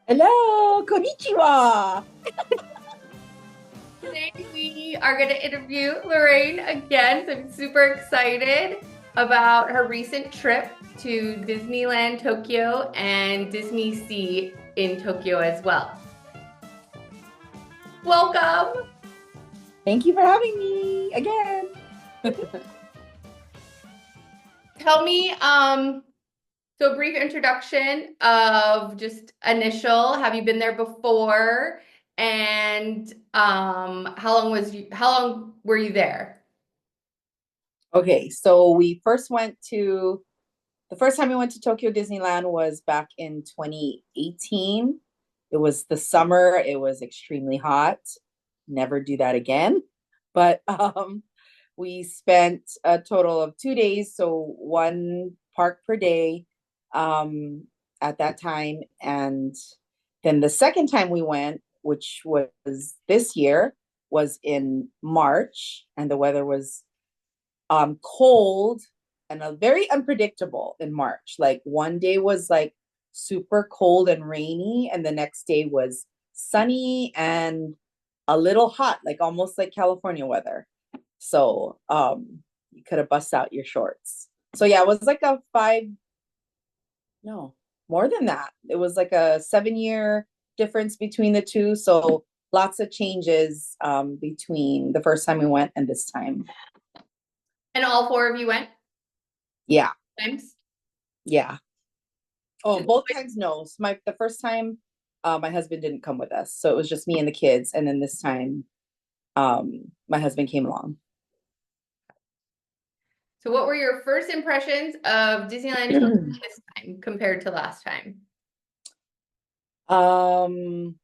Hello, konnichiwa. Today we are going to interview Lorraine again. So I'm super excited about her recent trip to Disneyland Tokyo and Disney Sea in Tokyo as well. Welcome. Thank you for having me again. Tell me, so a brief introduction of just initial. Have you been there before? And how long were you there? Okay, so the first time we went to Tokyo Disneyland was back in 2018. It was the summer, it was extremely hot. Never do that again. But we spent a total of 2 days, so one park per day at that time. And then the second time we went, which was this year, was in March, and the weather was cold and very unpredictable in March. Like one day was like super cold and rainy, and the next day was sunny and a little hot, like almost like California weather. So you could have bust out your shorts. So yeah, it was like a five, no, more than that. It was like a 7 year difference between the two. So lots of changes between the first time we went and this time. And all four of you went Yeah, times? yeah. Oh, both times no. So the first time, my husband didn't come with us, so it was just me and the kids. And then this time, my husband came along. So what were your first impressions of Disneyland Tokyo this time compared to last time? um,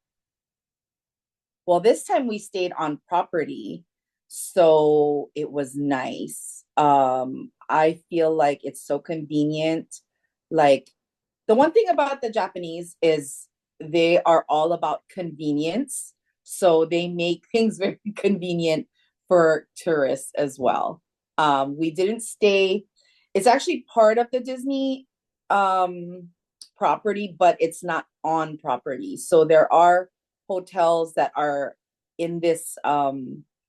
well, this time we stayed on property, so it was nice. I feel like it's so convenient. Like the one thing about the Japanese is they are all about convenience. So they make things very convenient for tourists as well. We didn't stay, it's actually part of the Disney property, but it's not on property. So there are hotels that are in this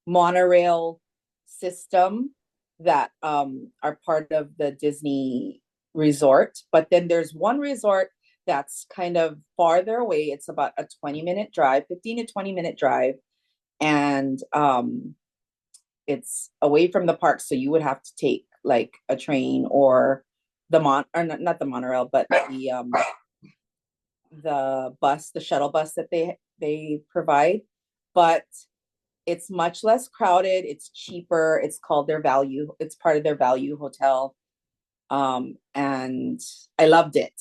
monorail system that are part of the Disney resort. But then there's one resort that's kind of farther away. It's about a 20-minute drive, 15 to 20-minute drive. And it's away from the park. So you would have to take like a train or or not the monorail, but the bus, the shuttle bus that they provide. But it's much less crowded. It's cheaper. It's called their value. It's part of their value hotel. And I loved it.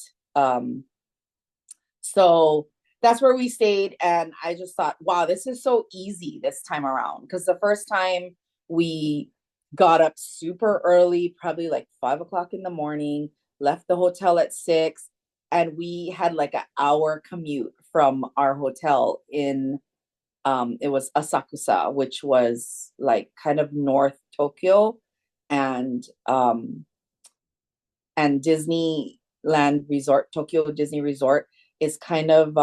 So that's where we stayed. And I just thought, wow, this is so easy this time around. Because the first time we got up super early, probably like 5 o'clock in the morning, left the hotel at 6, and we had like an hour commute from our hotel in it was Asakusa, which was like kind of North Tokyo, and Disneyland Resort, Tokyo Disney Resort is kind of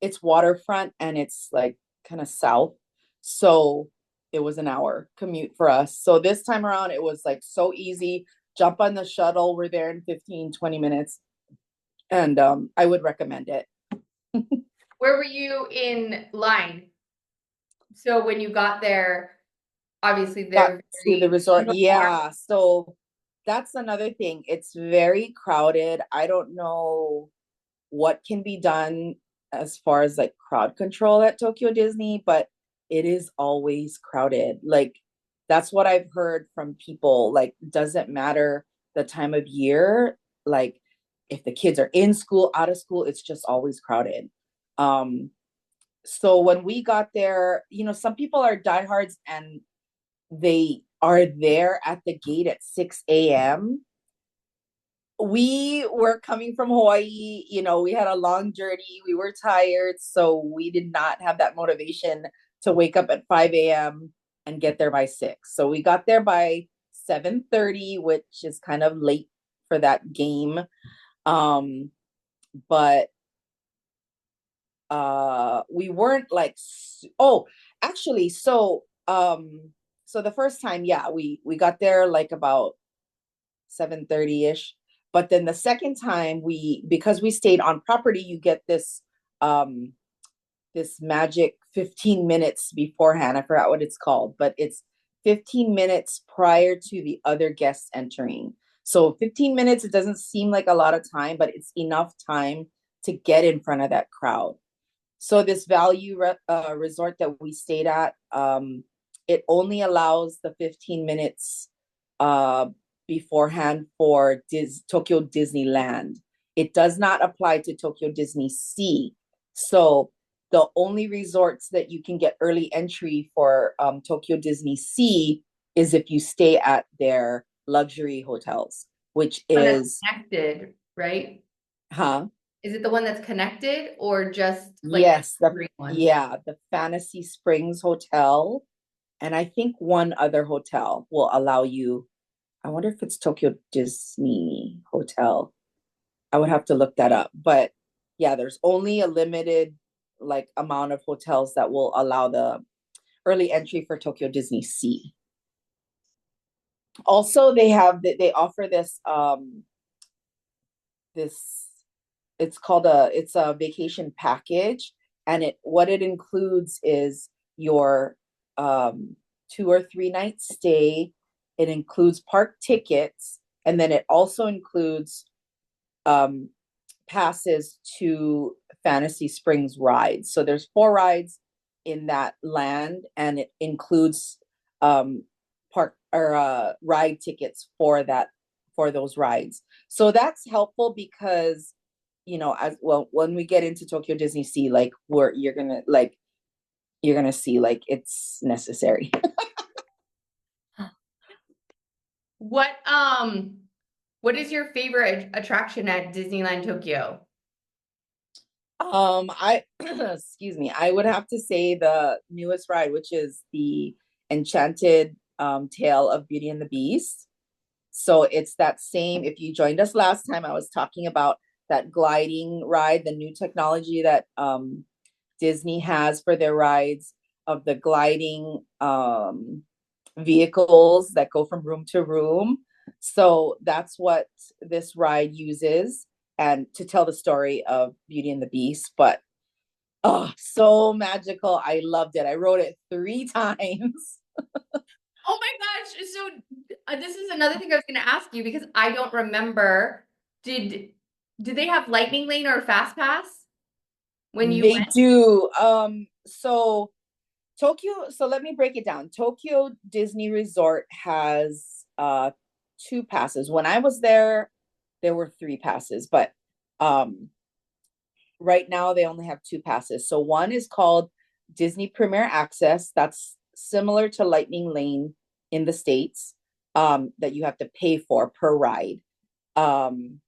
it's waterfront and it's like kind of south. So it was an hour commute for us. So this time around it was like so easy. Jump on the shuttle, we're there in 15, 20 minutes. And I would recommend it. Where were you in line? So when you got there, obviously Got they're to the very resort. uniform. Yeah. So that's another thing. It's very crowded. I don't know what can be done as far as like crowd control at Tokyo Disney, but it is always crowded. Like that's what I've heard from people. Like doesn't matter the time of year, like if the kids are in school, out of school, it's just always crowded. Um so when we got there, some people are diehards and they are there at the gate at 6 a.m. We were coming from Hawaii, we had a long journey, we were tired, so we did not have that motivation to wake up at 5 a.m. and get there by 6. So we got there by 7:30, which is kind of late for that game. But we weren't like oh, actually, so the first time, yeah, we got there like about 7:30ish. But then the second time, we because we stayed on property, you get um this magic 15 minutes beforehand. I forgot what it's called, but it's 15 minutes prior to the other guests entering. So 15 minutes, it doesn't seem like a lot of time, but it's enough time to get in front of that crowd. So this resort that we stayed at, it only allows the 15 minutes uh, beforehand for Tokyo Disneyland. It does not apply to Tokyo Disney Sea. So the only resorts that you can get early entry for Tokyo Disney Sea is if you stay at their luxury hotels, which One that's is, connected, right? huh? Is it the one that's connected or just like Yes, the green one? yeah, the Fantasy Springs Hotel, and I think one other hotel will allow you. I wonder if it's Tokyo Disney Hotel. I would have to look that up. But yeah, there's only a limited like amount of hotels that will allow the early entry for Tokyo Disney Sea. Also, they offer this it's a vacation package, and it what it includes is your 2 or 3 night stay. It includes park tickets, and then it also includes um passes to Fantasy Springs rides. So there's 4 rides in that land, and it includes um park or ride tickets for those rides. So that's helpful because as well when we get into Tokyo Disney Sea, like where you're gonna see like it's necessary. What what is your favorite attraction at Disneyland Tokyo? I excuse me, I would have to say the newest ride, which is the Enchanted Tale of Beauty and the Beast. So it's that same. If you joined us last time, I was talking about that gliding ride, the new technology that Disney has for their rides of the gliding vehicles that go from room to room. So that's what this ride uses, and to tell the story of Beauty and the Beast. But oh, so magical. I loved it. I wrote it 3 times. Oh my gosh. So this is another thing I was going to ask you because I don't remember. Did did they have Lightning Lane or Fast Pass when you They went? do. So let me break it down. Tokyo Disney Resort has 2 passes. When I was there were 3 passes, but um right now they only have 2 passes. So one is called Disney Premier Access. That's similar to Lightning Lane in the States, that you have to pay for per ride. Um,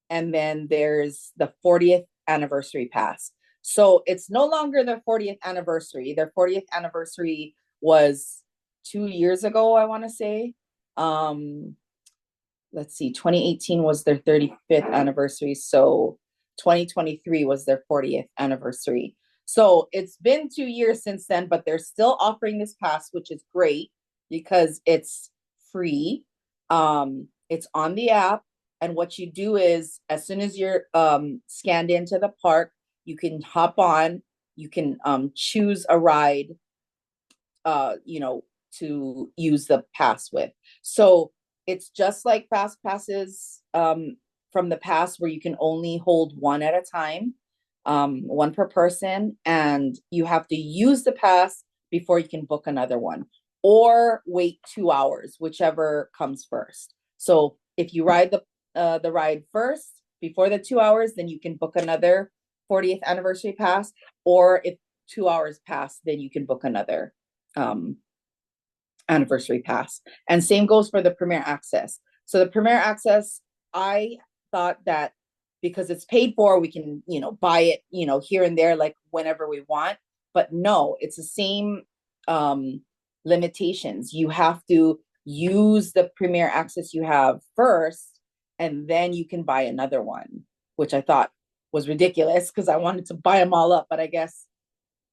and then there's the 40th anniversary pass. So it's no longer their 40th anniversary. Their 40th anniversary was 2 years ago, I want to say. Um, let's see, 2018 was their 35th anniversary. So 2023 was their 40th anniversary. So it's been 2 years since then, but they're still offering this pass, which is great because it's free. It's on the app. And what you do is, as soon as you're scanned into the park, you can hop on, you can choose a ride, uh, you know, to use the pass with. So it's just like fast passes from the past where you can only hold one at a time, one per person, and you have to use the pass before you can book another one or wait 2 hours, whichever comes first. So if you ride the ride first before the 2 hours, then you can book another 40th anniversary pass, or if 2 hours pass, then you can book another um, anniversary pass. And same goes for the Premier Access. So the Premier Access, I thought that because it's paid for, we can, buy it, here and there, like whenever we want. But no, it's the same limitations. You have to use the Premier Access you have first, and then you can buy another one, which I thought was ridiculous because I wanted to buy them all up. But I guess,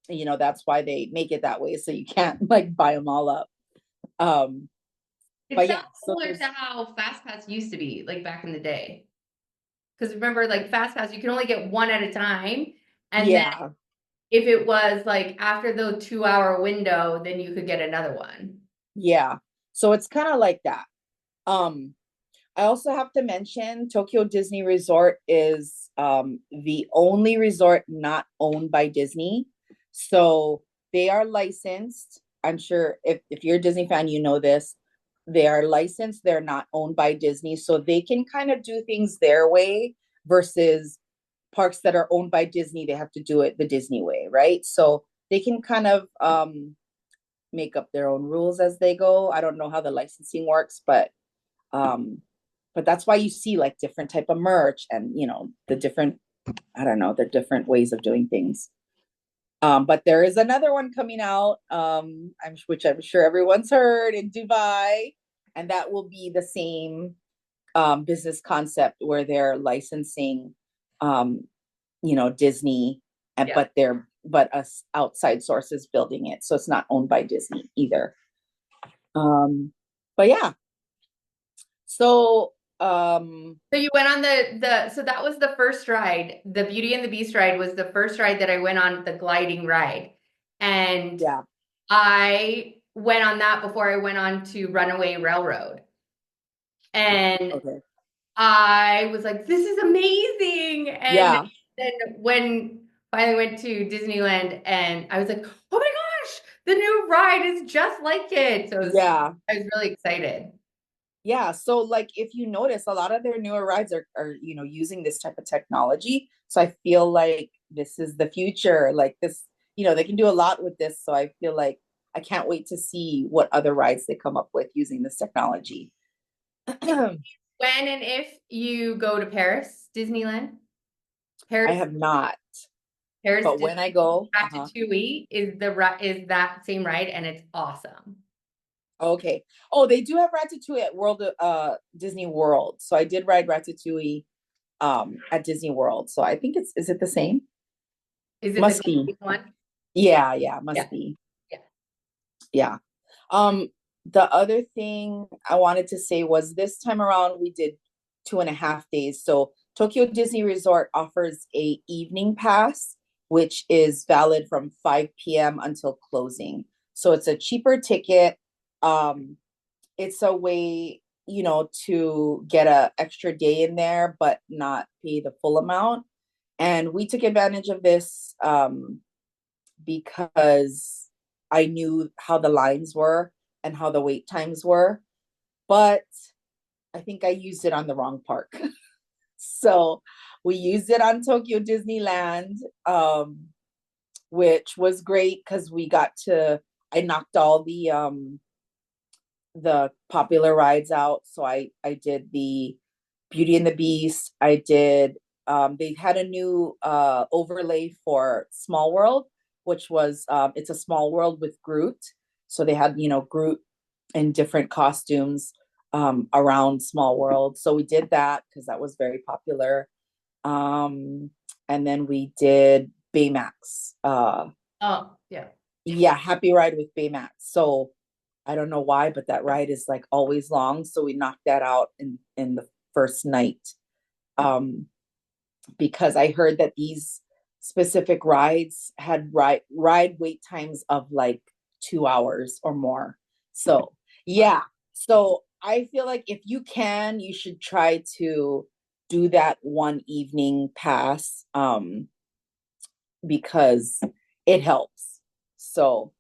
that's why they make it that way. So you can't like buy them all up. Um, It but sounds yeah, so similar to there's, how FastPass used to be, like back in the day. Because remember, like FastPass, you can only get one at a time. And then yeah, if it was like after the 2 hour window, then you could get another one. yeah. So it's kind of like that. Um, I also have to mention Tokyo Disney Resort is the only resort not owned by Disney. So they are licensed. I'm sure if you're a Disney fan, you know this. They are licensed, they're not owned by Disney. So they can kind of do things their way versus parks that are owned by Disney, they have to do it the Disney way, right? So they can kind of make up their own rules as they go. I don't know how the licensing works, um but that's why you see like different type of merch and the different, I don't know, the different ways of doing things. But there is another one coming out, which I'm sure everyone's heard, in Dubai, and that will be the same business concept where they're licensing um Disney, and Yeah. but us outside sources building it, so it's not owned by Disney either. But yeah, so So you went on so that was the first ride. The Beauty and the Beast ride was the first ride that I went on, the gliding ride. And yeah, I went on that before I went on to Runaway Railroad. And okay, I was like, this is amazing. And yeah, then when finally went to Disneyland and I was like, oh my gosh, the new ride is just like it. So yeah, I was really excited. yeah. So like if you notice, a lot of their newer rides are using this type of technology. So I feel like this is the future. Like this, they can do a lot with this. So I feel like I can't wait to see what other rides they come up with using this technology. I When and if you go to Paris, Disneyland, Paris, have not, Paris but when I Disney go, uh-huh. Ratatouille is that same ride, and it's awesome. Okay. Oh, they do have Ratatouille at Disney World. So I did ride Ratatouille at Disney World. So I think is it the same? Is it the Must be. glazing one? Yeah, yeah, must Yeah, be. yeah. Yeah. Um, the other thing I wanted to say was this time around we did 2.5 days. So Tokyo Disney Resort offers a evening pass, which is valid from 5 p.m. until closing. So it's a cheaper ticket. Um, it's a way, to get a extra day in there, but not pay the full amount. And we took advantage of this because I knew how the lines were and how the wait times were. But I think I used it on the wrong park. So we used it on Tokyo Disneyland, which was great because I knocked all the popular rides out. So I did the Beauty and the Beast. I did they had a new overlay for Small World, which was it's a small world with Groot. So they had, Groot in different costumes around Small World. So we did that because that was very popular. Um and then we did Baymax. Oh, yeah. Yeah, Happy Ride with Baymax. So I don't know why, but that ride is like always long. So we knocked that out in the first night. Um, because I heard that these specific rides had ride wait times of like 2 hours or more. So yeah. So I feel like if you can, you should try to do that one evening pass because it helps. So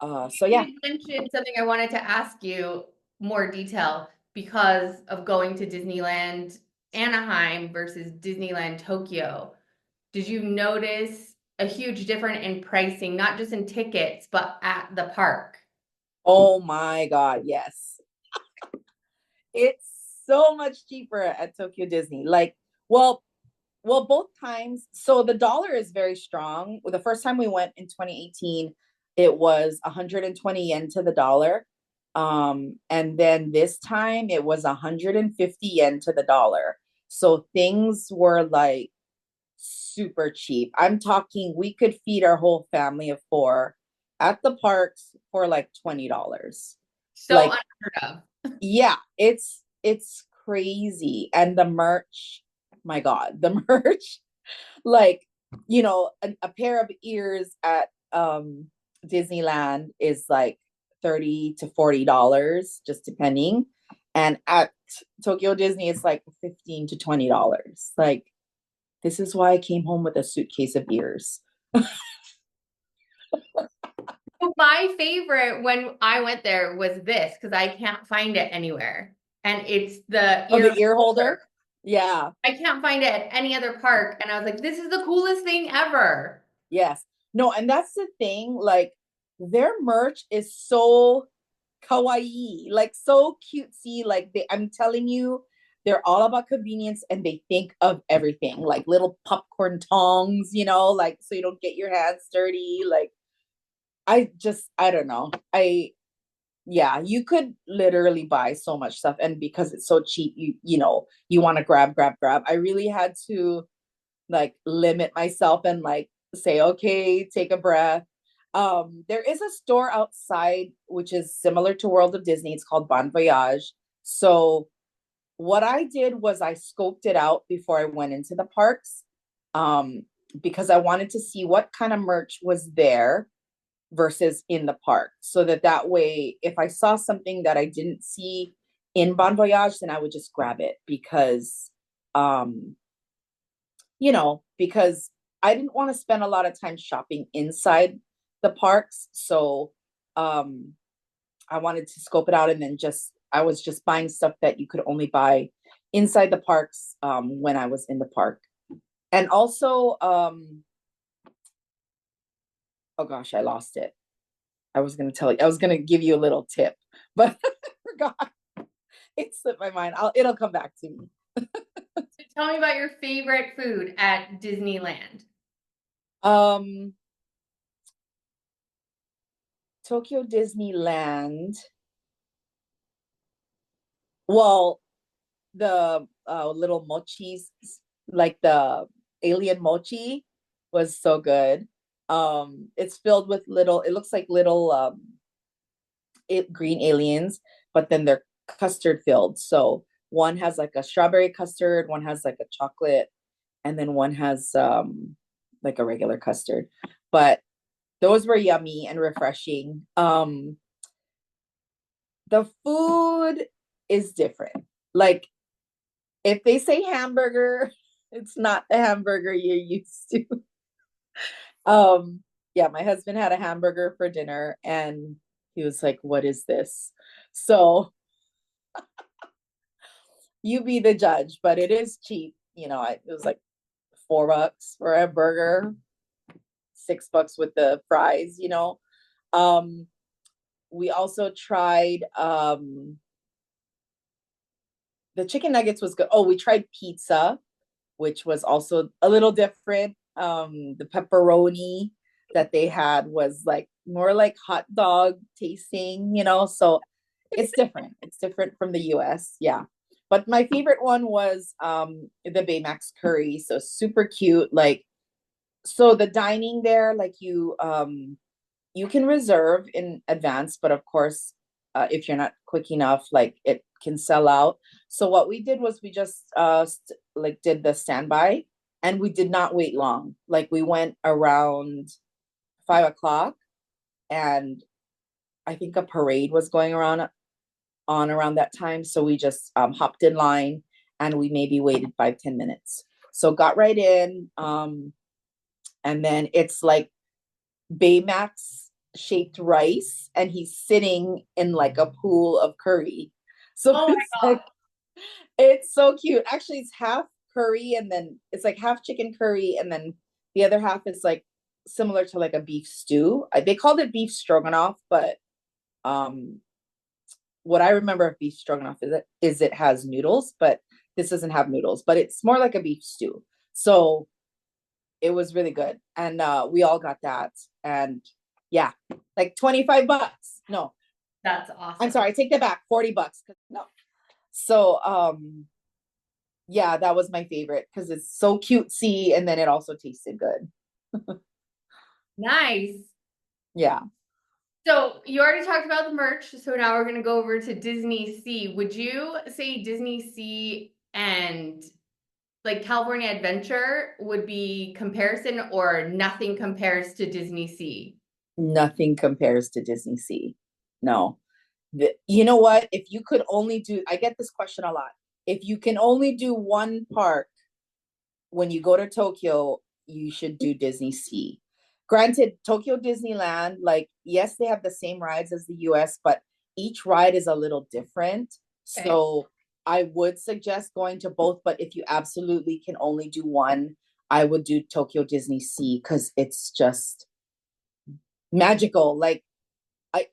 You yeah. did mention something I wanted to ask you more detail because of going to Disneyland Anaheim versus Disneyland Tokyo. Did you notice a huge difference in pricing, not just in tickets, but at the park? Oh my God, yes. It's so much cheaper at Tokyo Disney. Like, well, both times. So the dollar is very strong. The first time we went in 2018, it was 120 yen to the dollar. And then this time it was 150 yen to the dollar. So things were like super cheap. I'm talking we could feed our whole family of four at the parks for like $20. So Like, unheard of. yeah, it's crazy. And the merch, my God, the merch, like, a pair of ears at Disneyland is like 30 to $40, just depending. And at Tokyo Disney, it's like 15 to $20. Like, this is why I came home with a suitcase of ears. So my favorite when I went there was this because I can't find it anywhere. And it's the Oh, ear the ear holder. holder? Yeah, I can't find it at any other park. And I was like, this is the coolest thing ever. yes. No, and that's the thing. Like, their merch is so kawaii, like so cutesy. Like I'm telling you, they're all about convenience and they think of everything, like little popcorn tongs, like so you don't get your hands dirty. Like I don't know. Yeah, you could literally buy so much stuff, and because it's so cheap, you want to grab, grab, grab. I really had to like limit myself and like say, okay, take a breath. There is a store outside which is similar to World of Disney. It's called Bon Voyage. So what I did was I scoped it out before I went into the parks, um, because I wanted to see what kind of merch was there versus in the park, so that way, if I saw something that I didn't see in Bon Voyage, then I would just grab it um, because I didn't want to spend a lot of time shopping inside the parks. So um, I wanted to scope it out and then I was just buying stuff that you could only buy inside the parks when I was in the park. And also, oh gosh, I lost it. I was going to give you a little tip, but I forgot. It slipped my mind. It'll come back to me. Tell me about your favorite food at Disneyland. Um, Tokyo Disneyland. Well, the little mochis, like the alien mochi, was so good. It's filled with it looks like little green aliens, but then they're custard filled. So one has like a strawberry custard, one has like a chocolate, and then one has like a regular custard. But those were yummy and refreshing. The food is different. Like, if they say hamburger, it's not the hamburger you're used to. Yeah, my husband had a hamburger for dinner and he was like, "What is this?" So you be the judge, but it is cheap. It was like $4 for a burger, $6 with the fries. Um, we also tried the chicken nuggets was good. Oh, we tried pizza, which was also a little different. The pepperoni that they had was like more like hot dog tasting. So it's different. It's different from the US. Yeah. But my favorite one was the Baymax curry. So super cute. Like, so the dining there, like you can reserve in advance, but of course, if you're not quick enough, like it can sell out. So what we did was we just like did the standby, and we did not wait long. Like, we went around 5 o'clock, and I think a parade was going around that time. So we just hopped in line, and we maybe waited 5-10 minutes. So got right in, and then it's like Baymax shaped rice, and he's sitting in like a pool of curry. So Oh my it's like, it's so cute. Actually, it's half curry, and then it's like half chicken curry, and then the other half is like similar to like a beef stew. They called it beef stroganoff, but um what I remember of beef stroganoff is it has noodles, but this doesn't have noodles, but it's more like a beef stew. So it was really good. And we all got that. And yeah, like $25. No, that's I'm awesome. sorry, I take that back. $40. No. So Yeah, that was my favorite because it's so cutesy and then it also tasted good. Nice. Yeah. So you already talked about the merch, so now we're gonna go over to Disney Sea. Would you say Disney Sea and like California Adventure would be comparison, or nothing compares to Disney Sea? Nothing compares to Disney Sea. No. You know what? If you could only do, I get this question a lot. If you can only do one park when you go to Tokyo, you should do Disney Sea. Granted, Tokyo Disneyland, like, yes, they have the same rides as the US, but each ride is a little different. Okay. So I would suggest going to both, but if you absolutely can only do one, I would do Tokyo Disney Sea because it's just magical. Like,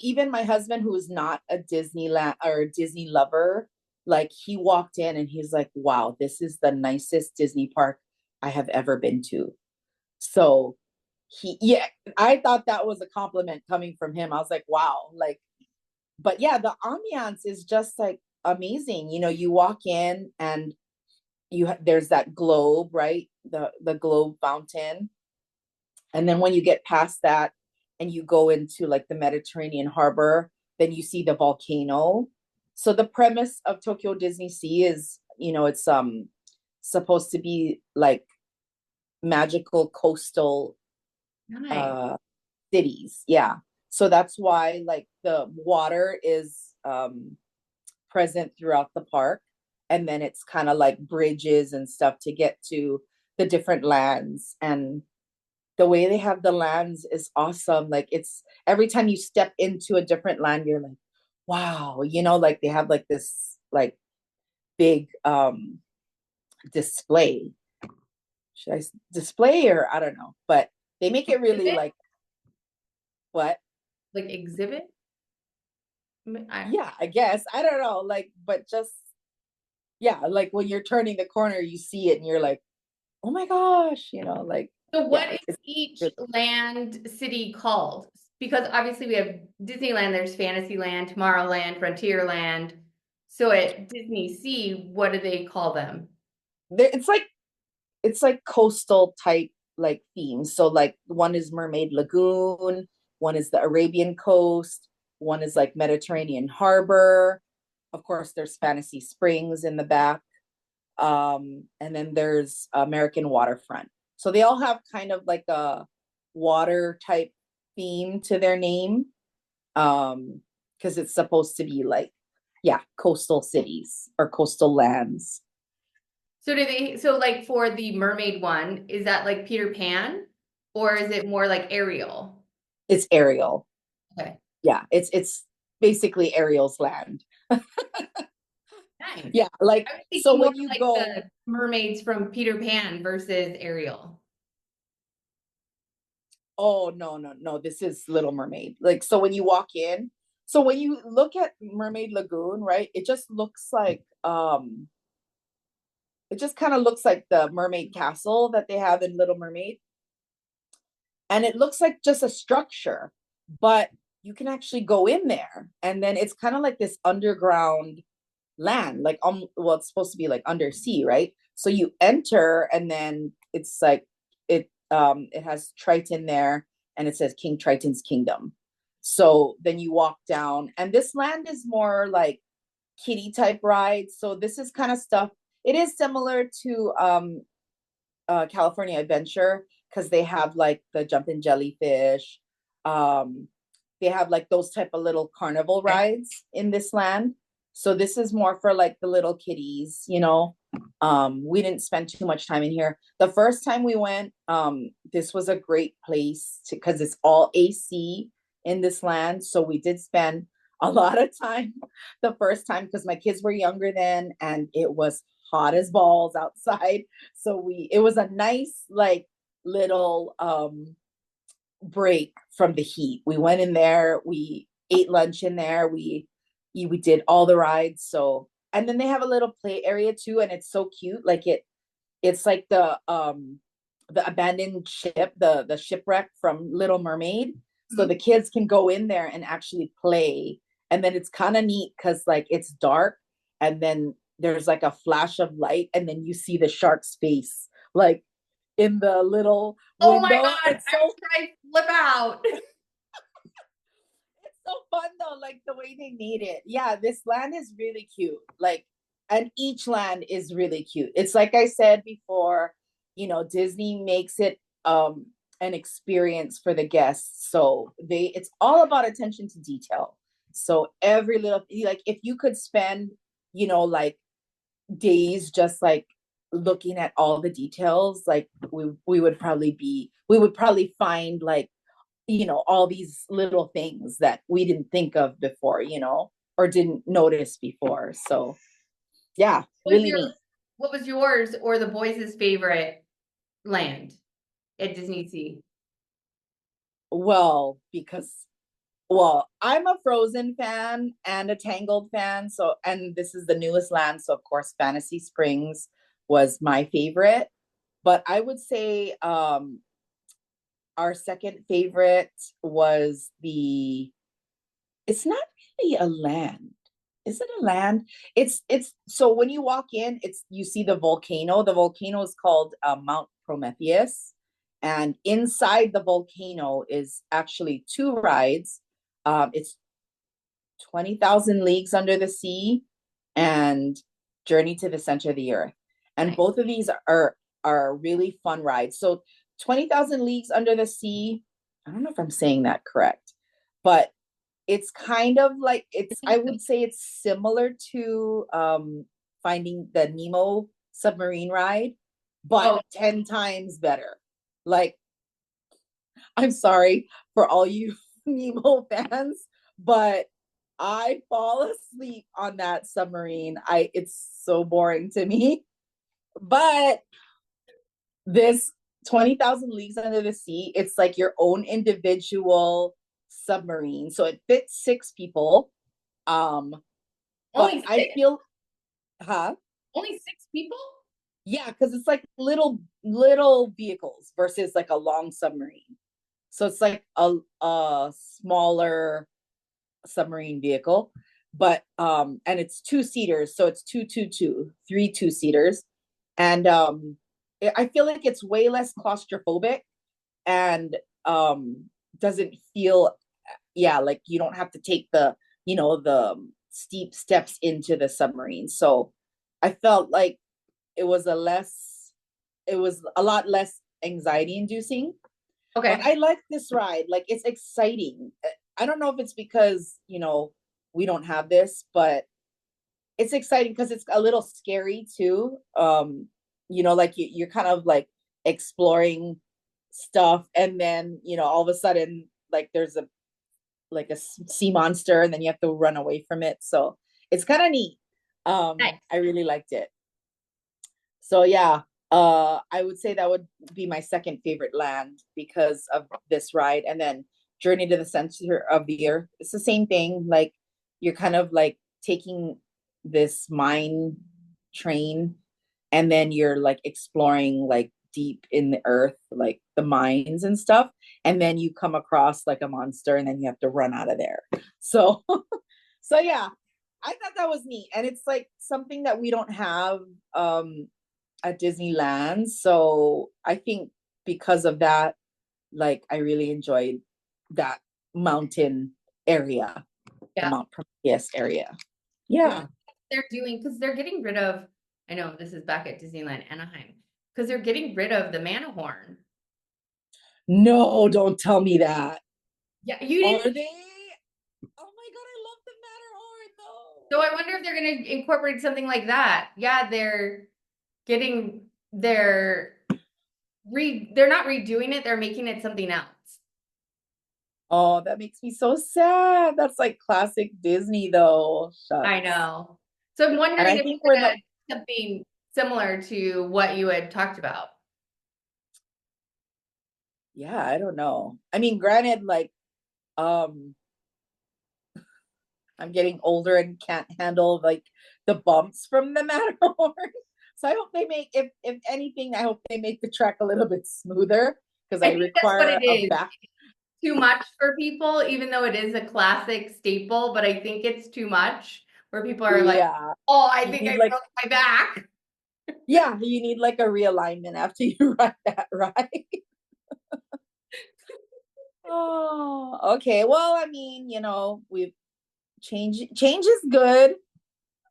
even my husband, who is not a Disneyland or a Disney lover, like he walked in and he's like, "Wow, this is the nicest Disney park I have ever been to." So yeah, I thought that was a compliment coming from him. I was like, "Wow!" Like, but yeah, the ambiance is just like amazing. You know, you walk in and there's that globe, right? The globe fountain, and then when you get past that and you go into like the Mediterranean harbor, then you see the volcano. So the premise of Tokyo Disney Sea is, it's supposed to be like magical coastal Nice. uh cities. Yeah. So that's why like the water is present throughout the park, and then it's kind of like bridges and stuff to get to the different lands. And the way they have the lands is awesome. Like it's every time you step into a different land, you're like, wow, like they have like this like big display. Should I display or I don't know, but they make it really Exhibit? like what? Like exhibit? Yeah, I guess. I don't know. Like, but just yeah, like when you're turning the corner, you see it and you're like, oh my gosh, like So yeah, what is it's each really land city called? Because obviously we have Disneyland, there's Fantasyland, Tomorrowland, Frontierland. So at Disney Sea, what do they call them? it's like coastal type like themes. So like one is Mermaid Lagoon, one is the Arabian coast, one is like Mediterranean harbor. Of course, there's Fantasy Springs in the back. And then there's American waterfront. So they all have kind of like a water type theme to their name. Because it's supposed to be like, yeah, coastal cities or coastal lands. So do they, so like for the mermaid one, is that like Peter Pan or is it more like Ariel? It's Ariel. Okay. Yeah, it's basically Ariel's land. Nice. Yeah, like I was so thinking more when you like go, the mermaids from Peter Pan versus Ariel. oh no, no, no, this is Little Mermaid. Like so when you walk in, so when you look at Mermaid Lagoon, right? It just kind of looks like the mermaid castle that they have in Little Mermaid. And it looks like just a structure, but you can actually go in there and then it's kind of like this underground land, like well, it's supposed to be like undersea, right? So you enter and then it's like it has Triton there and it says King Triton's Kingdom. So then you walk down and this land is more like kiddie type rides. So this is kind of stuff. It is similar to California Adventure because they have like the jumping jellyfish. Um, they have like those type of little carnival Okay. rides in this land. So this is more for like the little kiddies. We didn't spend too much time in here. The first time we went, this was a great place because it's all AC in this land. So we did spend a lot of time the first time because my kids were younger then and it was hot as balls outside. So it was a nice like little break from the heat. We went in there, we ate lunch in there, we did all the rides. So and then they have a little play area too, and it's so cute. Like it's like the abandoned ship, the shipwreck from Little Mermaid. So Mhm. the kids can go in there and actually play. And then it's kind of neat because like it's dark and then there's like a flash of light and then you see the shark's face like in the little Oh my window. God, I was trying to flip out. It's so fun though, like the way they made it. Yeah, this land is really cute. Like, and each land is really cute. It's like I said before, Disney makes it an experience for the guests. So it's all about attention to detail. So every little, like if you could spend, like days just like looking at all the details, like we would probably find like all these little things that we didn't think of before, or didn't notice before. So yeah, What was really your neat. what was yours or the boys' favorite land at Disney Sea? Well, I'm a Frozen fan and a Tangled fan. So, and this is the newest land. So, of course, Fantasy Springs was my favorite. But I would say our second favorite was it's not really a land. Is it a land? It's so when you walk in, you see the volcano. The volcano is called Mount Prometheus, and inside the volcano is actually two rides. It's 20,000 Leagues Under the Sea and Journey to the Center of the Earth. And Nice. both of these are really fun rides. So 20,000 Leagues Under the Sea, I don't know if I'm saying that correct, but it's kind of like I would say it's similar to Finding the Nemo submarine ride, but Oh, 10 times better. Like, I'm sorry for all you Nemo fans, but I fall asleep on that submarine. It's so boring to me. But this 20,000 Leagues Under the Sea, it's like your own individual submarine. So it fits six people. Um, but only I six? feel, huh? Only six people? Yeah, because it's like little vehicles versus like a long submarine. So it's like a smaller submarine vehicle, but and it's two seaters, so it's three two-seaters, and I feel like it's way less claustrophobic and doesn't feel, yeah, like you don't have to take the steep steps into the submarine. So I felt like it was it was a lot less anxiety inducing, but Okay. I like this ride. Like it's exciting. I don't know if it's because, we don't have this, but it's exciting because it's a little scary too. Like you're kind of like exploring stuff, and then, all of a sudden, like there's a sea monster, and then you have to run away from it. So it's kind of neat. Nice. I really liked it. So yeah, I would say that would be my second favorite land because of this ride. And then Journey to the Center of the Earth. It's the same thing. Like you're kind of like taking this mine train, and then you're like exploring like deep in the earth, like the mines and stuff. And then you come across like a monster, and then you have to run out of there. So so yeah, I thought that was neat. And it's like something that we don't have at Disneyland. So I think because of that, like I really enjoyed that mountain area, the Yeah. Mount Prometheus area. Well, Yeah. they're doing because they're getting rid of, I know this is back at Disneyland Anaheim, because they're getting rid of the Manahorn. No, don't tell me that. Yeah, you Are didn't. they? Oh my God, I love the Matterhorn So though. I wonder if they're going to incorporate something like that. Yeah, getting they're not redoing it, they're making it something else. Oh, that makes me so sad. That's like classic Disney though. I Shucks. know. So I'm And wondering I if think it's we're gonna the something similar to what you had talked about. yeah, I don't know. I mean, granted, like um I'm getting older and can't handle like the bumps from the Matterhorn. So I hope they make, if anything, I hope they make the track a little bit smoother because I I think that's what require it a is. back. Too much for people, even though it is a classic staple, but I think it's too much where people are like, Yeah. oh, I You think need I like, broke my back. yeah, you need like a realignment after you ride that ride. Oh, okay. Well, I mean, we've change is good.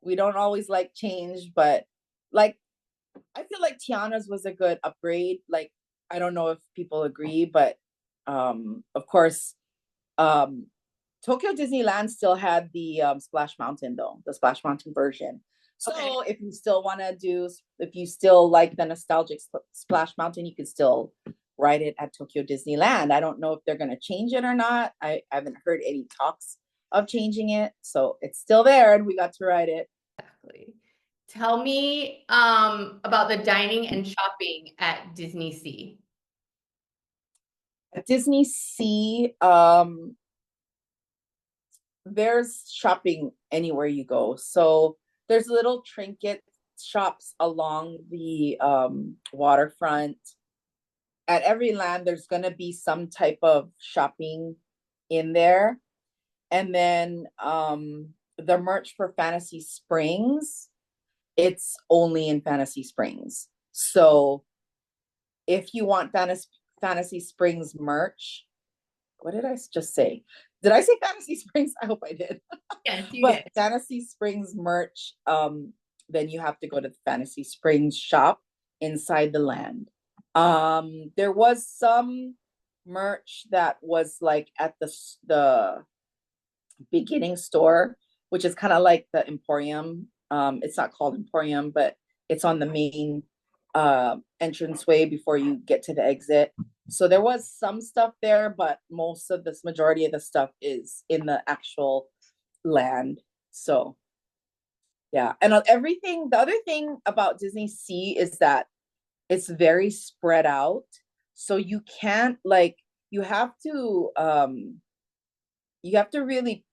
We don't always like change, but like I feel like Tiana's was a good upgrade. Like I don't know if people agree, but of course, um Tokyo Disneyland still had the Splash Mountain though, the Splash Mountain version. Okay. So if you still want to do, if you still like the nostalgic Splash Mountain, you could still ride it at Tokyo Disneyland. I don't know if they're going to change it or not. I haven't heard any talks of changing it. So it's still there and we got to ride it. Exactly. Tell me about the dining and shopping at Disney Sea. At Disney Sea, there's shopping anywhere you go. So there's little trinket shops along the waterfront. At every land, there's going to be some type of shopping in there. And then the merch for Fantasy Springs, it's only in Fantasy Springs. So if you want Fantasy Springs merch, what did I just say? Did I say Fantasy Springs? I hope I did. Yes, you But did. Fantasy Springs merch, then you have to go to the Fantasy Springs shop inside the land. There was some merch that was like at the beginning store, which is kind of like the Emporium. It's not called Emporium, but it's on the main entranceway before you get to the exit. So there was some stuff there, but most of this majority of the stuff is in the actual land. So yeah, and everything. The other thing about Disney Sea is that it's very spread out, so you can't like you have to really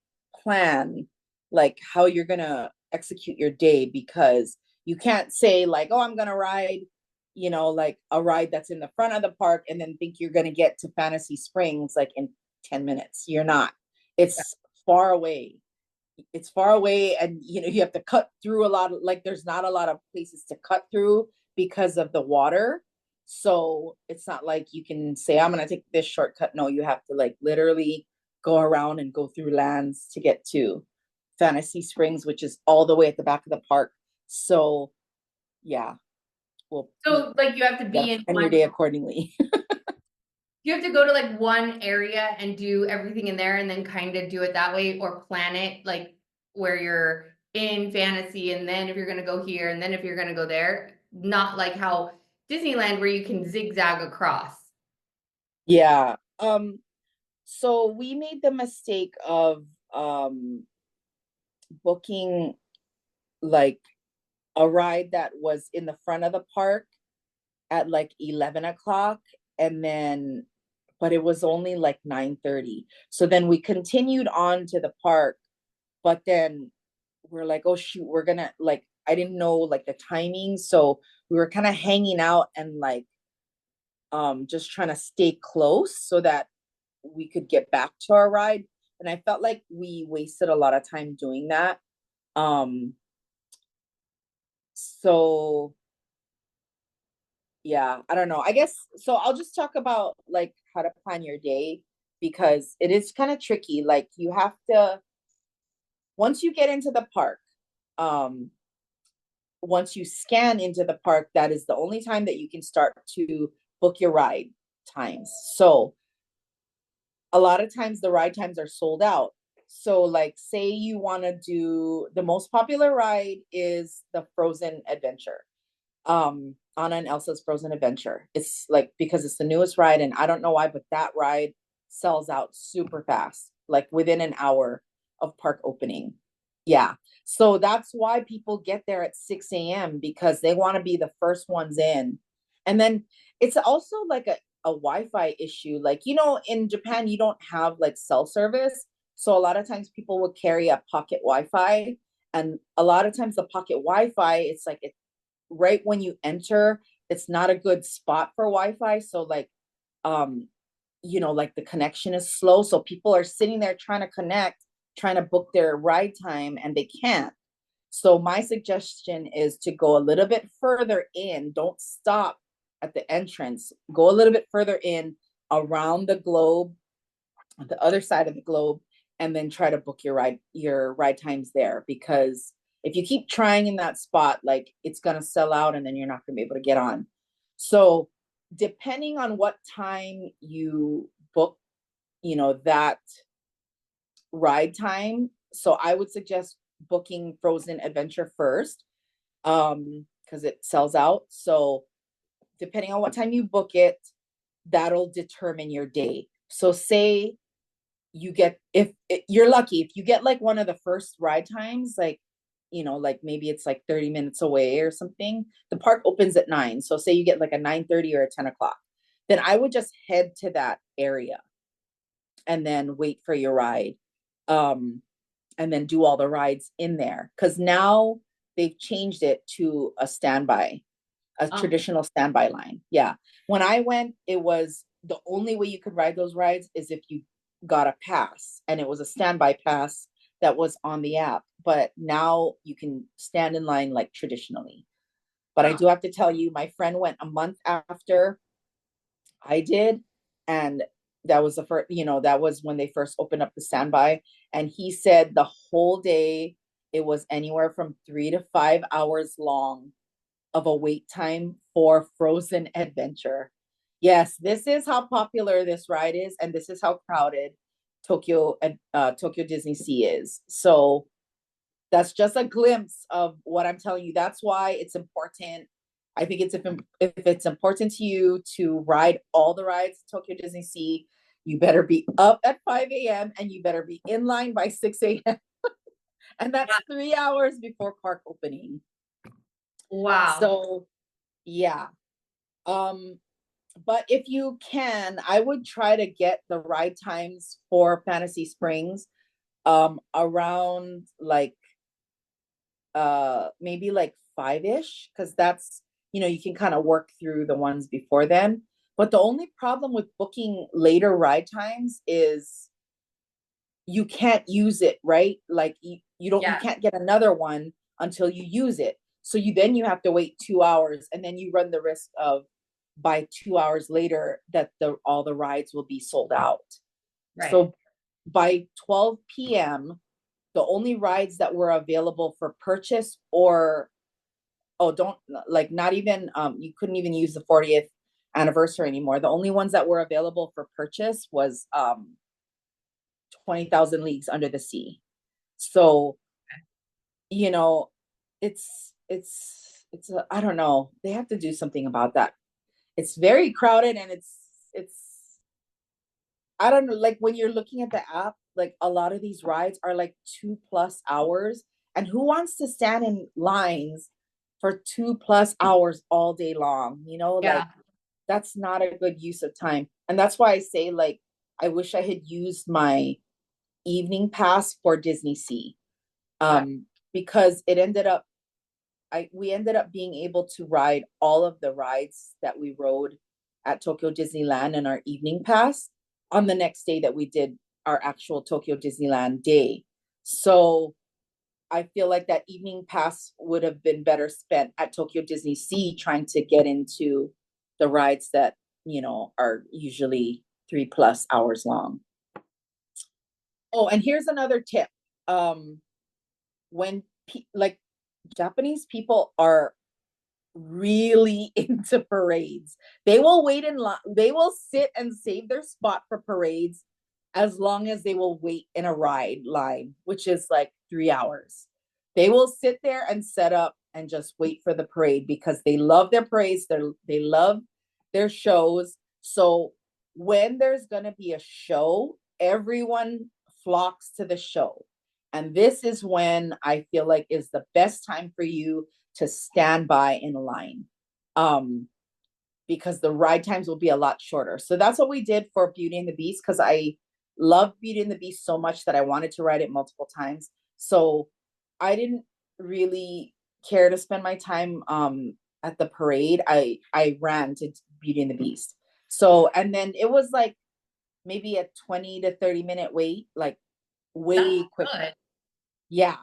plan like how you're gonna execute your day because you can't say like, oh, I'm gonna ride, like a ride that's in the front of the park and then think you're gonna get to Fantasy Springs like in 10 minutes. You're not. It's far away. It's far away and you have to cut through a lot of like there's not a lot of places to cut through because of the water. So it's not like you can say I'm going to take this shortcut. No, you have to like literally go around and go through lands to get to Fantasy Springs, which is all the way at the back of the park. So yeah, well, So like you have to you got be to in plan one, your day accordingly. you have to go to like one area and do everything in there and then kind of do it that way or plan it like where you're in fantasy and then if you're going to go here and then if you're going to go there, not like how Disneyland where you can zigzag across. Yeah. So we made the mistake of booking like a ride that was in the front of the park at like 11 o'clock and then but it was only like 9:30. So then we continued on to the park, but then we're like, oh shoot, we're gonna like I didn't know like the timing. So we were kind of hanging out and like just trying to stay close so that we could get back to our ride. And I felt like we wasted a lot of time doing that. Um so yeah, I don't know. I guess so. I'll just talk about like how to plan your day because it is kind of tricky. Like you have to once you get into the park, um, once you scan into the park, that is the only time that you can start to book your ride times. So a lot of times the ride times are sold out. So like say you want to do the most popular ride is the Frozen Adventure. Anna and Elsa's Frozen Adventure. It's like because it's the newest ride, and I don't know why, but that ride sells out super fast, like within an hour of park opening. Yeah. So that's why people get there at 6 a.m. because they want to be the first ones in. And then it's also like a Wi-Fi issue. Like, in Japan, you don't have like cell service. So a lot of times people would carry a pocket Wi-Fi. And a lot of times the pocket Wi-Fi, it's like right when you enter, it's not a good spot for Wi-Fi. So like, um, like the connection is slow. So people are sitting there trying to connect, trying to book their ride time, and they can't. So my suggestion is to go a little bit further in. Don't stop at the entrance. Go a little bit further in around the globe, the other side of the globe, and then try to book your ride times there, because if you keep trying in that spot, like it's going to sell out and then you're not going to be able to get on. So depending on what time you book, that ride time, so I would suggest booking Frozen Adventure first, because it sells out. So depending on what time you book it, that'll determine your day. So say you get, if you're lucky, if you get like one of the first ride times, like like maybe it's like 30 minutes away or something, the park opens at 9. So say you get like a 9:30 or a 10 o'clock, then I would just head to that area and then wait for your ride, um and then do all the rides in there, because now they've changed it to a Oh, traditional standby line. Yeah. When I went, it was the only way you could ride those rides is if you got a pass, and it was a standby pass that was on the app. But now you can stand in line like traditionally. But I oh, do have to tell you, my friend went a month after I did, and that was the first, that was when they first opened up the standby. And he said the whole day it was anywhere from 3 to 5 hours long of a wait time for Frozen Adventure. Yes, this is how popular this ride is, and this is how crowded Tokyo Disney Sea is. So that's just a glimpse of what I'm telling you. That's why it's important. I think if it's important to you to ride all the rides at Tokyo Disney Sea, you better be up at 5 a.m. and you better be in line by 6 a.m. And that's 3 hours before park opening. wow. So yeah. Um, but if you can, I would try to get the ride times for Fantasy Springs around like maybe like 5-ish, because that's you can kind of work through the ones before then. But the only problem with booking later ride times is you can't use it, right? Like you Yeah, can't get another one until you use it. So you have to wait 2 hours, and then you run the risk of by 2 hours later that all the rides will be sold out. right. So by 12 p.m., the only rides that were available for purchase, or don't, like, not even you couldn't even use the 40th anniversary anymore. The only ones that were available for purchase was 20,000 Leagues Under the Sea. So you know I don't know, they have to do something about that. It's very crowded, and it's I don't know, like when you're looking at the app, like a lot of these rides are like 2+ hours, and who wants to stand in lines for 2+ hours all day long, like Yeah, that's not a good use of time. And that's why I say, like, I wish I had used my evening pass for Disney Sea, right. because we ended up being able to ride all of the rides that we rode at Tokyo Disneyland in our evening pass on the next day that we did our actual Tokyo Disneyland day. So I feel like that evening pass would have been better spent at Tokyo Disney Sea, trying to get into the rides that, are usually 3+ hours long. Oh, and here's another tip. When like Japanese people are really into parades. They will wait in line. They will sit and save their spot for parades as long as they will wait in a ride line, which is like 3 hours. They will sit there and set up and just wait for the parade, because they love their parades. They love their shows. So when there's going to be a show, everyone flocks to the show. And this is when I feel like is the best time for you to stand by in line, um, because the ride times will be a lot shorter. So that's what we did for Beauty and the Beast, because I love Beauty and the Beast so much that I wanted to ride it multiple times. So I didn't really care to spend my time at the parade. I ran to Beauty and the Beast. So, and then it was like maybe a 20 to 30 minute wait, like That's way quicker. good. Yeah,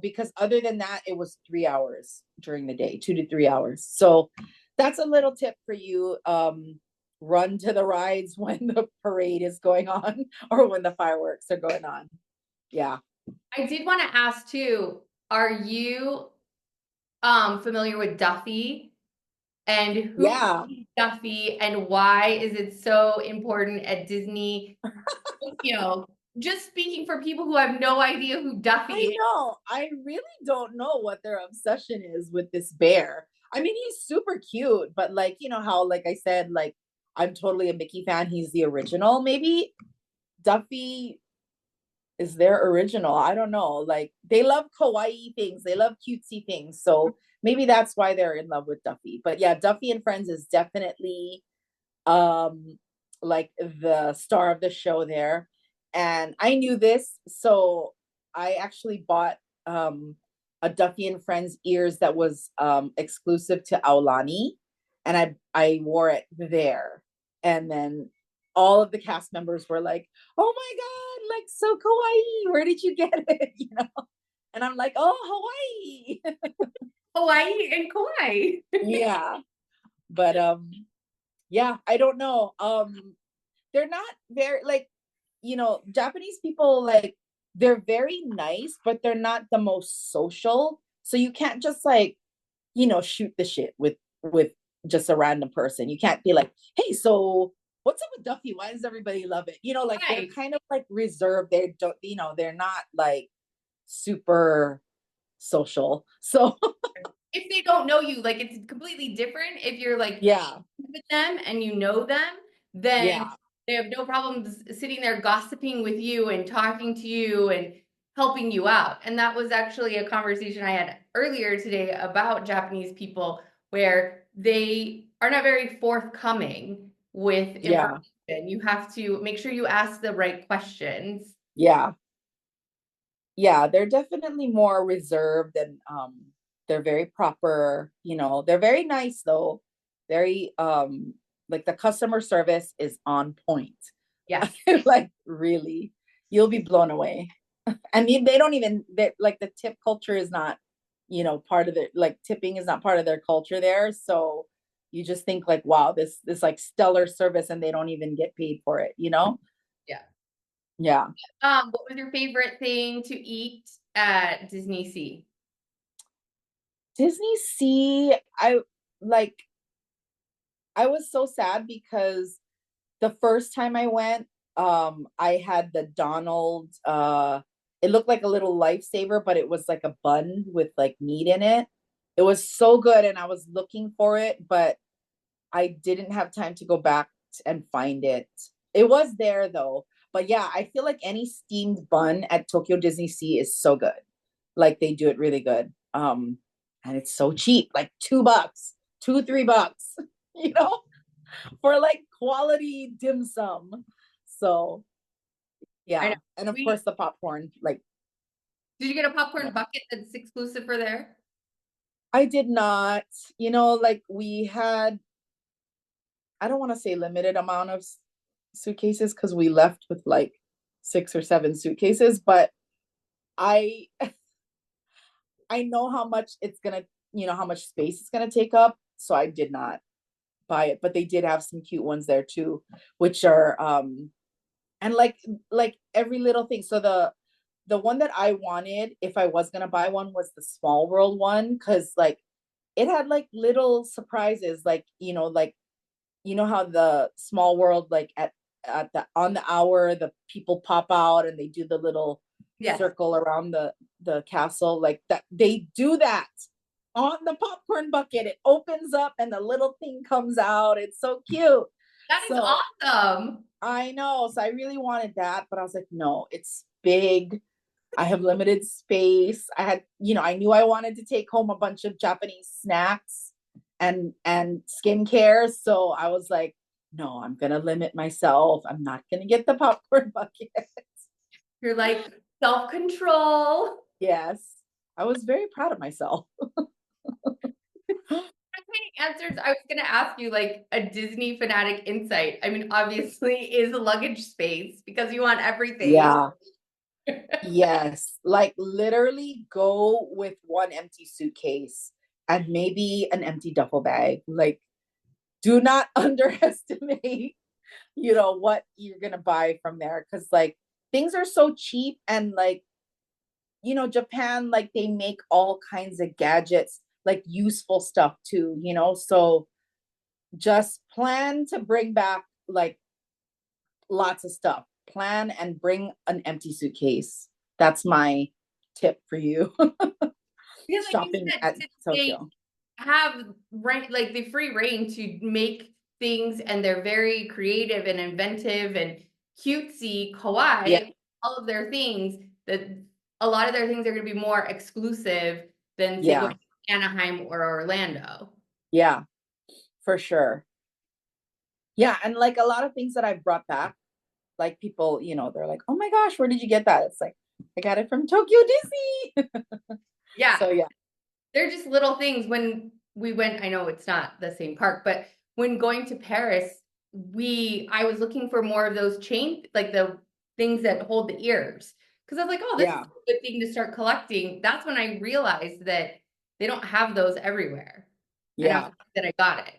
because other than that, it was 3 hours during the day, 2 to 3 hours. So that's a little tip for you. Run to the rides when the parade is going on or when the fireworks are going on. Yeah. I did want to ask too, are you familiar with Duffy? And who Yeah. is Duffy and why is it so important at Disney? You know, just speaking for people who have no idea who Duffy I is. know. I really don't know what their obsession is with this bear. I mean, he's super cute, but like, how, like I said, like, I'm totally a Mickey fan. He's the original. Maybe Duffy is their original. I don't know. Like, they love kawaii things, they love cutesy things. So maybe that's why they're in love with Duffy. But yeah, Duffy and Friends is definitely um like the star of the show there. And I knew this, so I actually bought a Duffy and Friends ears that was exclusive to Aulani, and I wore it there. And then all of the cast members were like, "Oh my god, like so kawaii, where did you get it?" And I'm like, "Oh, Hawaii." Hawaii and Kauai. Yeah, but yeah, I don't know. They're not very, like, Japanese people, like, they're very nice, but they're not the most social. So you can't just, like, shoot the shit with just a random person. You can't be like, "Hey, so what's up with Duffy? Why does everybody love it?" Like, they're Right. kind of like reserved. They don't, they're not like super social. So If they don't know you, like it's completely different. If you're like yeah, with them and you know them, then yeah, they have no problems sitting there gossiping with you and talking to you and helping you out. And that was actually a conversation I had earlier today about Japanese people where they are not very forthcoming with yeah, information. You have to make sure you ask the right questions. yeah. Yeah, they're definitely more reserved, and they're very proper, they're very nice though. Very like, the customer service is on point. Yes. Like, really, you'll be blown away. I mean, they don't even, they like, the tip culture is not, part of it. Like, tipping is not part of their culture there. So you just think like, wow, this like stellar service, and they don't even get paid for it. Yeah. Yeah. What was your favorite thing to eat at Disney Sea? Disney Sea, like I was so sad because the first time I went, I had the Donald, it looked like a little lifesaver, but it was like a bun with like meat in it. It was so good, and I was looking for it, but I didn't have time to go back and find it. It was there though. But yeah, I feel like any steamed bun at Tokyo Disney Sea is so good. Like, they do it really good. And it's so cheap, like $2, 3 bucks, you know, for like quality dim sum. So I know. yeah. And of We course the popcorn, like, Did you get a popcorn yeah. bucket that's exclusive for there? I did not, like, we had, I don't want to say limited amount of suitcases, because we left with like 6 or 7 suitcases, but I I know how much it's gonna, how much space it's gonna take up. So I did not buy it, but they did have some cute ones there too, which are and like every little thing. So the one that I wanted, if I was gonna buy one, was the Small World one, because like it had like little surprises, like, like, how the Small World, like, at the on the hour, the people pop out and they do the little Yes. circle around the castle, like that. They do that on the popcorn bucket. It opens up and the little thing comes out. It's so cute. That is So awesome. I know. So I really wanted that, but I was like, no, it's big. I have limited space. I had, I knew I wanted to take home a bunch of Japanese snacks and skincare. So I was like, no, I'm gonna limit myself. I'm not gonna get the popcorn bucket. You're like self-control. Yes. I was very proud of myself. That's many answers. I was gonna ask you like a Disney fanatic insight. I mean, obviously is luggage space because you want everything. Yeah. Yes, like literally go with one empty suitcase and maybe an empty duffel bag. Like, do not underestimate, what you're gonna buy from there. Cause like things are so cheap and like, Japan, like they make all kinds of gadgets, like useful stuff too. So just plan to bring back like lots of stuff. Plan and bring an empty suitcase. That's my tip for you. Because like you Shopping said, at since they Tokyo. have like the free reign to make things and they're very creative and inventive and cutesy, Yeah, kawaii, all of their things that a lot of their things are going to be more exclusive than say going yeah, to Anaheim or Orlando. yeah, for sure. Yeah, and like a lot of things that I brought back, like people, they're like, "Oh my gosh, where did you get that?" It's like, I got it from Tokyo Disney. Yeah, So yeah, they're just little things. When we went, I know it's not the same park, but when going to Paris, I was looking for more of those chain, like the things that hold the ears. Because I was like, oh, this is yeah, a good thing to start collecting. That's when I realized that they don't have those everywhere. And I was yeah. happy that I got it.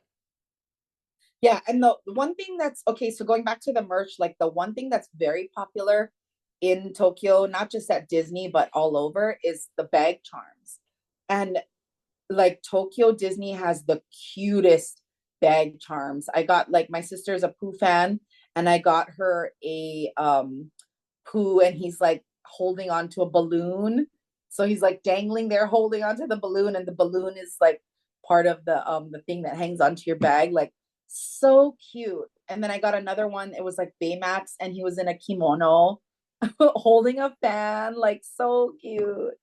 Yeah, and the one thing that's okay, so going back to the merch, like the one thing that's very popular in Tokyo, not just at Disney, but all over, is the bag charms. And like Tokyo Disney has the cutest bag charms. I got like my sister's a Pooh fan, and I got her a Pooh, and he's like holding onto a balloon. So he's like dangling there holding onto the balloon, and the balloon is like part of the thing that hangs onto your bag. Like so cute. And then I got another one. It was like Baymax, and he was in a kimono holding a fan. Like so cute.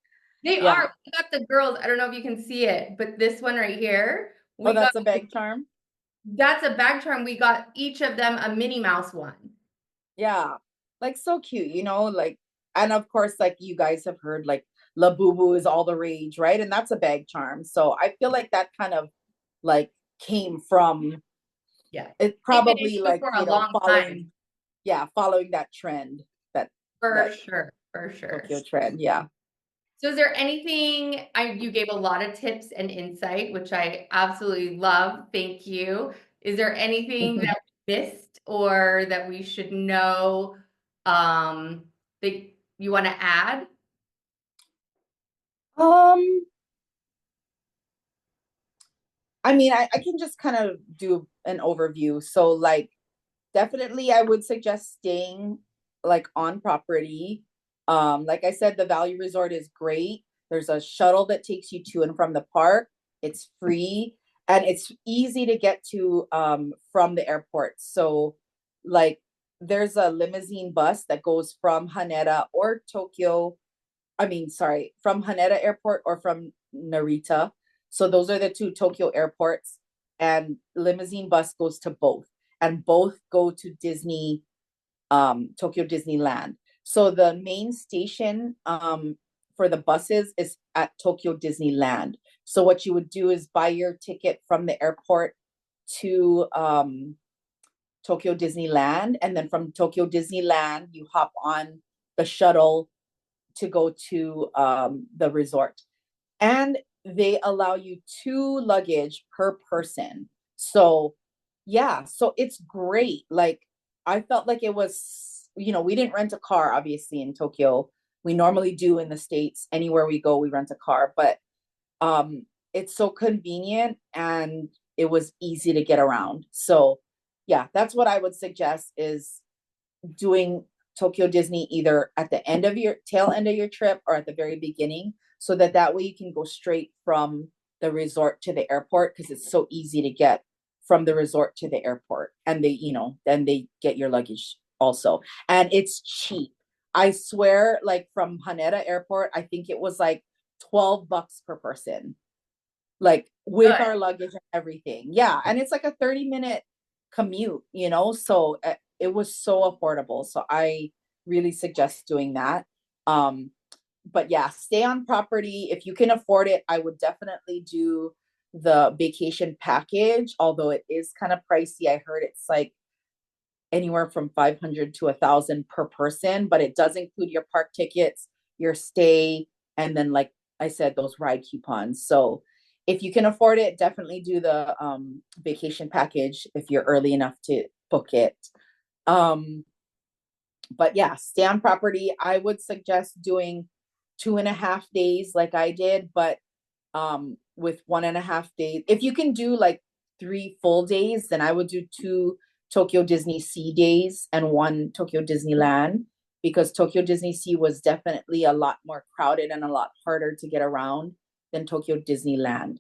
They Yeah. are. We got the girls. I don't know if you can see it, but this one right here, Oh, we got that's a bag charm. that's a bag charm. We got each of them a Minnie Mouse one. Yeah. Like so cute, like, and of course, like you guys have heard like La Boo Boo is all the rage, right? And that's a bag charm. So I feel like that kind of like came from Yeah. it, They've been probably into like, for a long time. following that trend, For that sure, for sure. Tokyo trend. Yeah. So is there anything you gave a lot of tips and insight, which I absolutely love. Thank you. Is there anything that we missed or that we should know that you want to add? Um, I mean, I can just kind of do an overview. So like definitely I would suggest staying like on property. Like I said, the Value Resort is great. There's a shuttle that takes you to and from the park. It's free and it's easy to get to from the airport. So like there's a limousine bus that goes from Haneda or Tokyo, I mean, sorry, from Haneda Airport or from Narita. So those are the two Tokyo airports, and limousine bus goes to both, and both go to Disney, Tokyo Disneyland. So the main station for the buses is at Tokyo Disneyland. So what you would do is buy your ticket from the airport to Tokyo Disneyland, and then from Tokyo Disneyland you hop on the shuttle to go to the resort. And they allow you two luggage per person. So, yeah, so it's great. Like, I felt like it was, we didn't rent a car, obviously, in Tokyo. We normally do in the States. Anywhere we go, we rent a car, but it's so convenient and it was easy to get around. So, yeah, that's what I would suggest is doing Tokyo Disney either at the end of your tail end of your trip or at the very beginning, so that way you can go straight from the resort to the airport because it's so easy to get from the resort to the airport, and then they get your luggage also, and it's cheap. I swear, like from Haneda Airport, I think it was like $12 per person, like with Good. our luggage and everything. Yeah. And it's like a 30-minute commute. So it was so affordable. So I really suggest doing that. Um, but yeah, stay on property. If you can afford it, I would definitely do the vacation package, although it is kind of pricey. I heard it's like anywhere from 500 to 1,000 per person, but it does include your park tickets, your stay, and then like I said, those ride coupons. So if you can afford it, definitely do the vacation package if you're early enough to book it. Um, but yeah, stay on property. I would suggest doing 2.5 days like I did, but with 1.5 days. If you can do like 3 full days, then I would do 2 Tokyo Disney Sea days and 1 Tokyo Disneyland, because Tokyo Disney Sea was definitely a lot more crowded and a lot harder to get around than Tokyo Disneyland.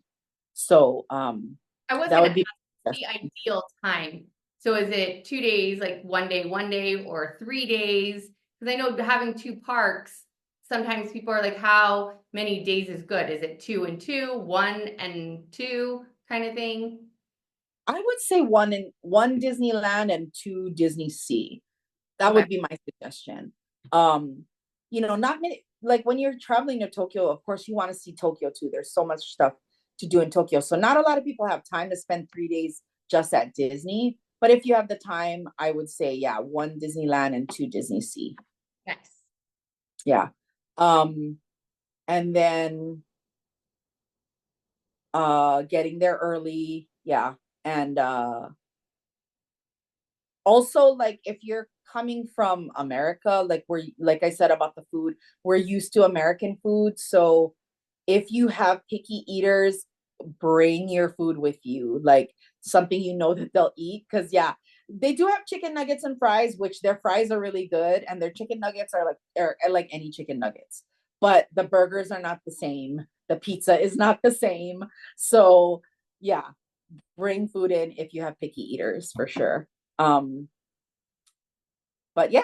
So I was that gonna would be ask the ideal time. So is it 2 days, like one day, or 3 days? Because I know having two parks, sometimes people are like, how many days is good? Is it 2 and 2, 1 and 2 kind of thing? I would say one Disneyland and 2 Disney Sea. That Okay. would be my suggestion. Not many, like when you're traveling to Tokyo, of course you want to see Tokyo too. There's so much stuff to do in Tokyo. So not a lot of people have time to spend 3 days just at Disney. But if you have the time, I would say, yeah, 1 Disneyland and 2 Disney Sea. Nice. Yeah. Um, and then getting there early, yeah. And also, like if you're coming from America, like I said about the food, we're used to American food. So if you have picky eaters, bring your food with you, like something that they'll eat. Because yeah, they do have chicken nuggets and fries, which their fries are really good, and their chicken nuggets are like any chicken nuggets. But the burgers are not the same. The pizza is not the same. So yeah, bring food in if you have picky eaters for sure. Um, but yeah.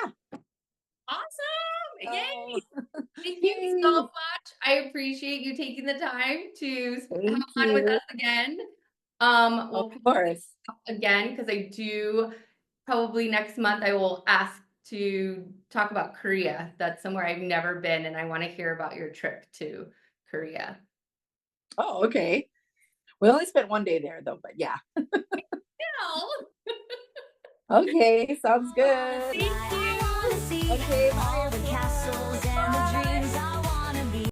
Awesome. Oh, Yay. Thank you so yay. much. I appreciate you taking the time to have Thank fun with you. us again. Of We'll probably course. talk again because I do probably next month I will ask to talk about Korea. That's somewhere I've never been, and I want to hear about your trip to Korea. Oh, okay. We only spent one day there though, but yeah. No. Okay, sounds good. Thank you. Okay, bye all the everyone. castles and the Bye. dreams